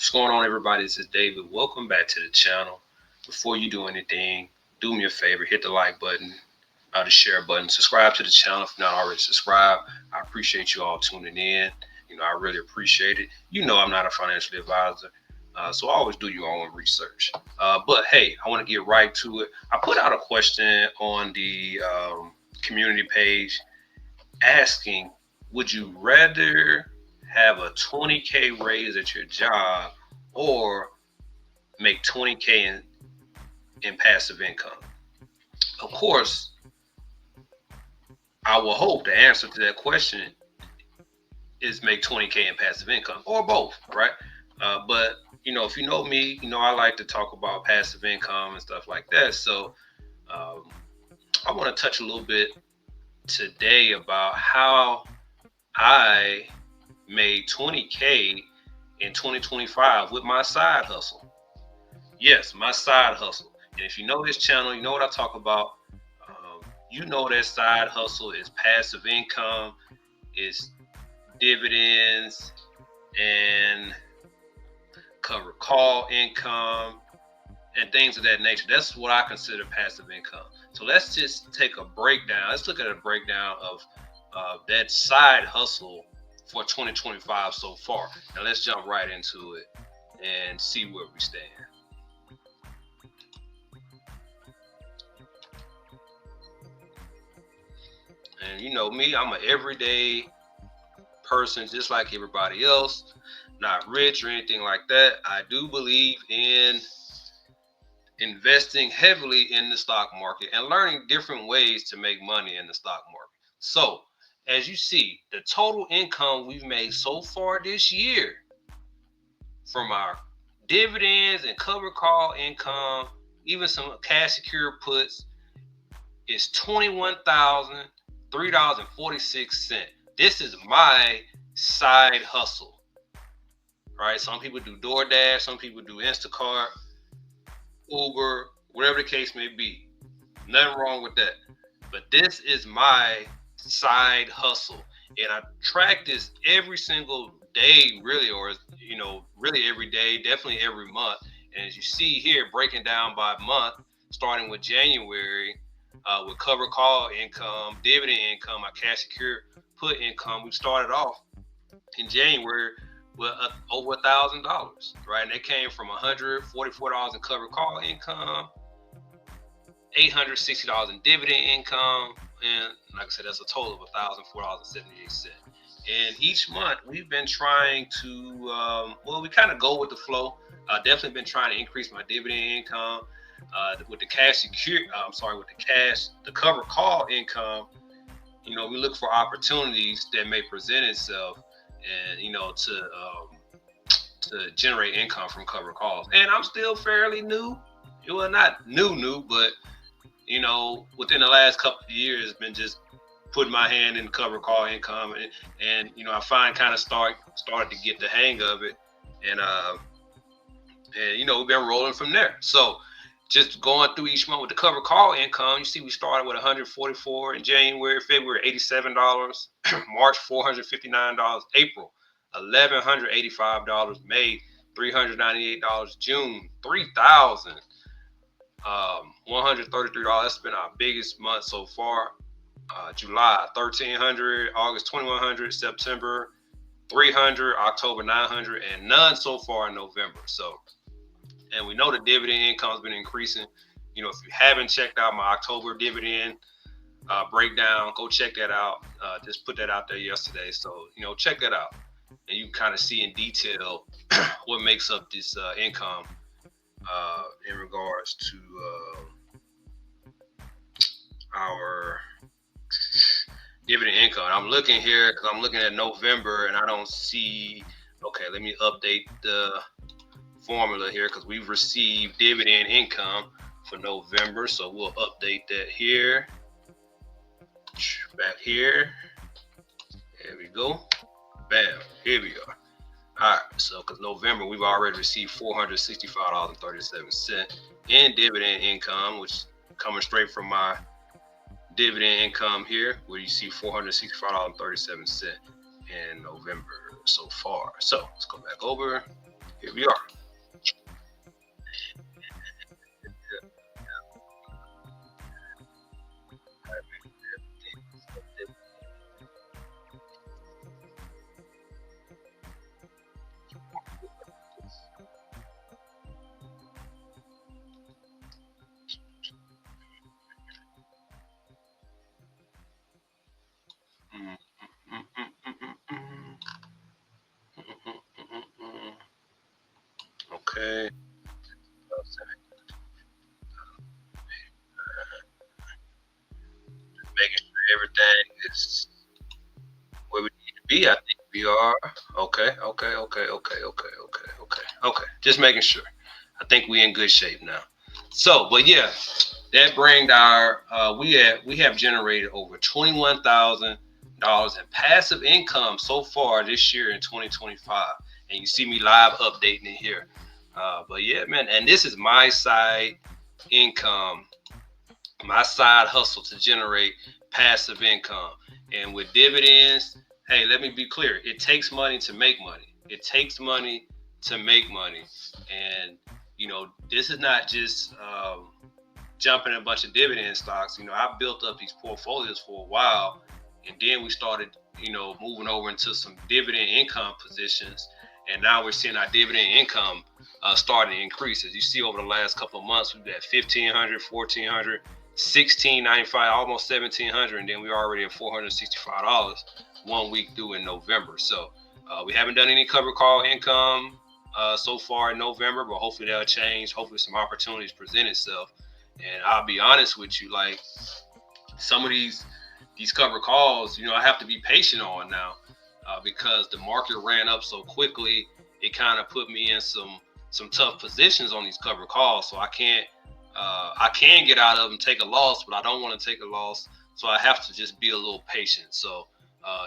What's going on, everybody? This is David. Welcome back to the channel. Before you do anything, do me a favor, hit the like button, the share button, subscribe to the channel if you're not already subscribed. I appreciate you all tuning in. I really appreciate it. I'm not a financial advisor, so always do your own research. But hey, I want to get right to it. I put out a question on the community page asking, would you rather have a 20K raise at your job or make 20K in passive income? Of course, I will hope the answer to that question is make 20K in passive income or both, right? But if you know me, I like to talk about passive income and stuff like that. So um, I want to touch a little bit today about how I made 20K in 2025 with my side hustle. Yes, my side hustle. And if you know this channel, you know what I talk about. That side hustle is passive income, is dividends, and cover call income, and things of that nature. That's what I consider passive income. So let's just take a breakdown. Let's look at a breakdown of that side hustle for 2025 so far. Now let's jump right into it and see where we stand. And me, I'm an everyday person just like everybody else, not rich or anything like that. I do believe in investing heavily in the stock market and learning different ways to make money in the stock market. So, as you see, the total income we've made so far this year from our dividends and cover call income, even some cash secure puts, is $21,003.46. This is my side hustle, right? Some people do DoorDash, some people do Instacart, Uber, whatever the case may be. Nothing wrong with that. But this is my side hustle. And I track this every single day, really, or, really every day, definitely every month. And as you see here, breaking down by month, starting with January, with cover call income, dividend income, my cash secure put income, we started off in January with over $1,000, right? And it came from $144 in cover call income, $860 in dividend income, and like I said, that's a total of $1,004.78. And each month we've been trying to, we kind of go with the flow. Definitely been trying to increase my dividend income. With the cash secure, the cover call income. We look for opportunities that may present itself, and to generate income from cover calls. And I'm still fairly new. Well, not new, but within the last couple of years, been just putting my hand in cover call income, and I find kind of started to get the hang of it, and we've been rolling from there. So just going through each month with the cover call income, you see we started with $144 in January, February $87, March $459, April $1,185, May $398, June $3,133. That's been our biggest month so far. July $1,300, August $2,100, September $300, October $900, and none so far in November. So, and we know the dividend income has been increasing. If you haven't checked out my October dividend breakdown, go check that out. Just put that out there yesterday. So, check that out. And you can kind of see in detail what makes up this income in regards to our dividend income. I'm looking here because I'm looking at November and I don't see. Okay, let me update the formula here because we've received dividend income for November. So we'll update that here. Back here. There we go. Bam. Here we are. All right. So because November, we've already received $465.37 in dividend income, which is coming straight from my dividend income here, where you see $465.37 in November so far. So let's go back over. Here we are. Mm, mm, mm, mm, mm, mm, mm. Okay. Making sure everything is where we need to be. I think we are. Okay. Okay. Okay. Okay. Okay. Okay. Okay. Okay. Just making sure. I think we in good shape now. So, but yeah, that brings our we have generated over $21,000 in passive income so far this year in 2025, and you see me live updating it here. But yeah, man, and this is my side income, my side hustle to generate passive income, and with dividends. Hey, let me be clear. It takes money to make money. It takes money to make money, and this is not just jumping a bunch of dividend stocks. I built up these portfolios for a while, and then we started, moving over into some dividend income positions, and now we're seeing our dividend income starting to increase. As you see over the last couple of months, we've got 1,500, 1,400, 1,695, almost 1,700, and then we're already at $465 one week through in November. So we haven't done any cover call income so far in November, but hopefully that'll change. Hopefully some opportunities present itself. And I'll be honest with you, like some of these cover calls, I have to be patient on now because the market ran up so quickly. It kind of put me in some tough positions on these cover calls. So I can get out of them, take a loss, but I don't want to take a loss. So I have to just be a little patient. So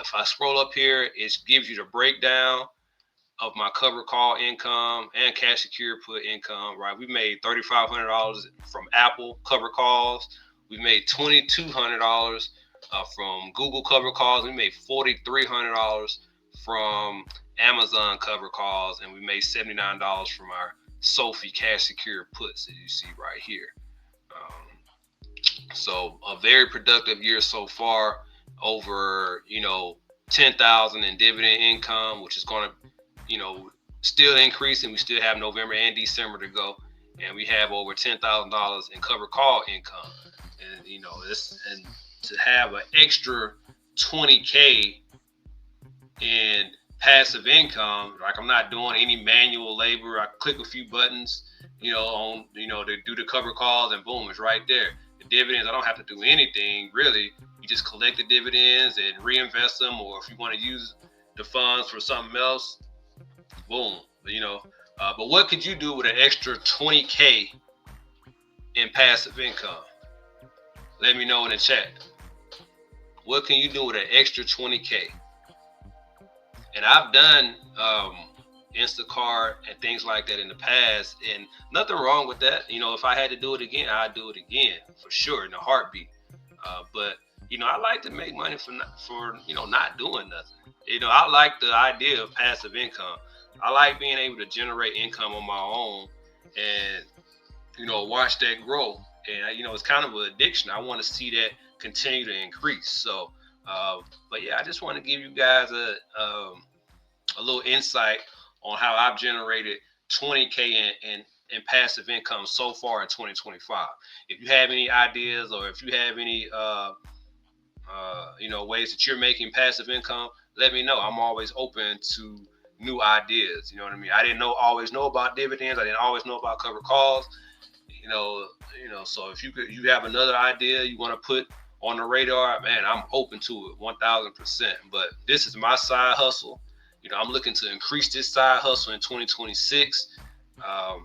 if I scroll up here, it gives you the breakdown of my cover call income and cash secure put income, right? We made $3,500 from Apple cover calls. We made $2,200 from Google cover calls. We made $4,300 from Amazon cover calls, and we made $79 from our Sophie cash secure puts, as you see right here. So a very productive year so far, over 10,000 in dividend income, which is going to still increasing. We still have November and December to go, and we have over $10,000 in cover call income. And this, and to have an extra 20K in passive income, like I'm not doing any manual labor. I click a few buttons, on to do the cover calls, and boom, it's right there. The dividends, I don't have to do anything really. You just collect the dividends and reinvest them, or if you want to use the funds for something else, boom. But what could you do with an extra 20K in passive income? Let me know in the chat. What can you do with an extra 20K? And I've done Instacart and things like that in the past, and nothing wrong with that. If I had to do it again, I'd do it again for sure in a heartbeat. But I like to make money for not doing nothing. I like the idea of passive income. I like being able to generate income on my own and watch that grow. And it's kind of an addiction. I want to see that continue to increase. So, but yeah, I just want to give you guys a little insight on how I've generated 20K in passive income so far in 2025. If you have any ideas, or if you have any ways that you're making passive income, let me know. I'm always open to new ideas. You know what I mean? I didn't always know about dividends. I didn't always know about cover calls. So if you have another idea you want to put on the radar, man, I'm open to it 1,000%. But this is my side hustle. I'm looking to increase this side hustle in 2026. I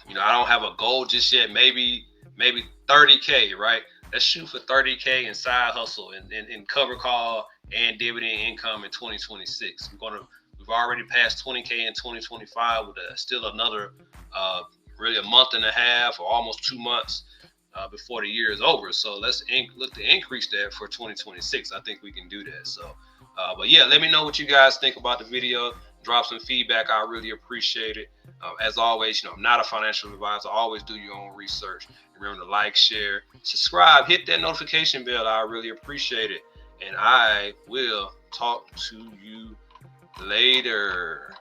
don't have a goal just yet. Maybe 30K, right? Let's shoot for 30K in side hustle and cover call and dividend income in 2026. We've already passed 20K in 2025 with still another really a month and a half or almost 2 months before the year is over. So let's look to increase that for 2026. I think we can do that. So, but yeah, let me know what you guys think about the video. drop some feedback. I really appreciate it. As always, I'm not a financial advisor. Always do your own research. Remember to like, share, subscribe, hit that notification bell. I really appreciate it. And I will talk to you later.